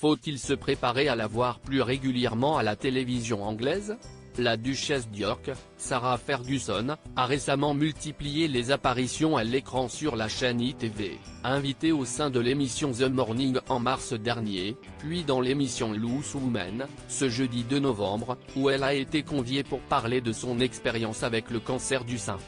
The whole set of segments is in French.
Faut-il se préparer à la voir plus régulièrement à la télévision anglaise ? La duchesse d'York, Sarah Ferguson, a récemment multiplié les apparitions à l'écran sur la chaîne ITV, invitée au sein de l'émission The Morning en mars dernier, puis dans l'émission Loose Women, ce jeudi 2 novembre, où elle a été conviée pour parler de son expérience avec le cancer du sein.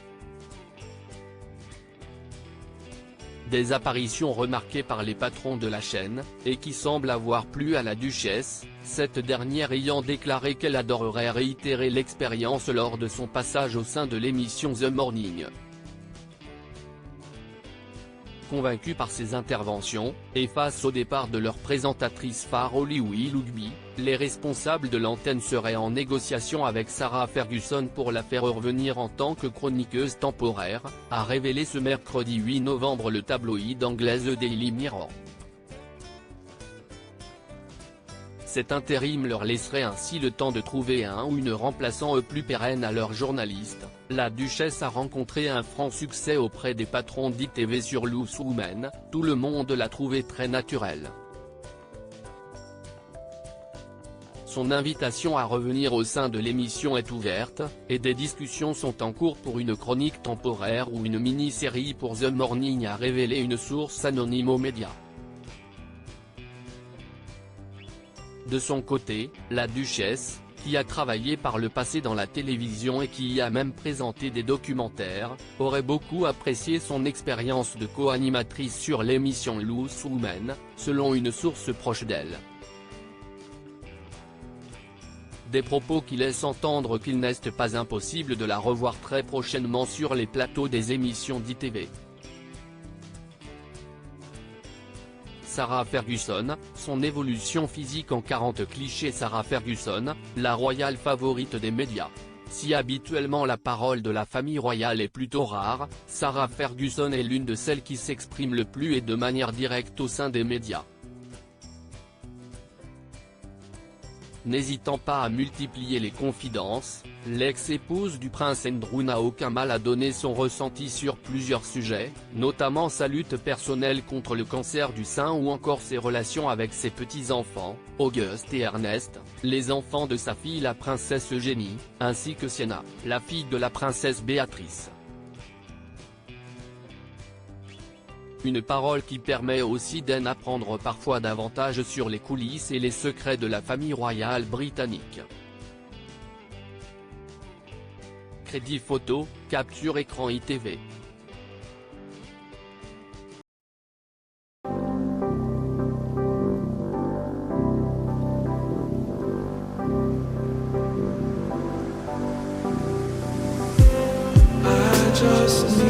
Des apparitions remarquées par les patrons de la chaîne, et qui semblent avoir plu à la duchesse, cette dernière ayant déclaré qu'elle adorerait réitérer l'expérience lors de son passage au sein de l'émission The Morning. Convaincus par ces interventions, et face au départ de leur présentatrice phare Holly Willoughby, les responsables de l'antenne seraient en négociation avec Sarah Ferguson pour la faire revenir en tant que chroniqueuse temporaire, a révélé ce mercredi 8 novembre le tabloïd anglais The Daily Mirror. Cet intérim leur laisserait ainsi le temps de trouver un ou une remplaçant plus pérenne à leur journaliste. La duchesse a rencontré un franc succès auprès des patrons d'ITV sur Loose Women, tout le monde l'a trouvé très naturel. Son invitation à revenir au sein de l'émission est ouverte, et des discussions sont en cours pour une chronique temporaire ou une mini-série pour The Morning, a révélé une source anonyme aux médias. De son côté, la duchesse, qui a travaillé par le passé dans la télévision et qui y a même présenté des documentaires, aurait beaucoup apprécié son expérience de co-animatrice sur l'émission Loose Women, selon une source proche d'elle. Des propos qui laissent entendre qu'il n'est pas impossible de la revoir très prochainement sur les plateaux des émissions d'ITV. Sarah Ferguson, son évolution physique en 40 clichés. Sarah Ferguson, la royale favorite des médias. Si habituellement la parole de la famille royale est plutôt rare, Sarah Ferguson est l'une de celles qui s'exprime le plus et de manière directe au sein des médias. N'hésitant pas à multiplier les confidences, l'ex-épouse du prince Andrew n'a aucun mal à donner son ressenti sur plusieurs sujets, notamment sa lutte personnelle contre le cancer du sein ou encore ses relations avec ses petits-enfants, Auguste et Ernest, les enfants de sa fille la princesse Eugénie, ainsi que Sienna, la fille de la princesse Béatrice. Une parole qui permet aussi d'en apprendre parfois davantage sur les coulisses et les secrets de la famille royale britannique. Crédit photo, capture écran ITV. Just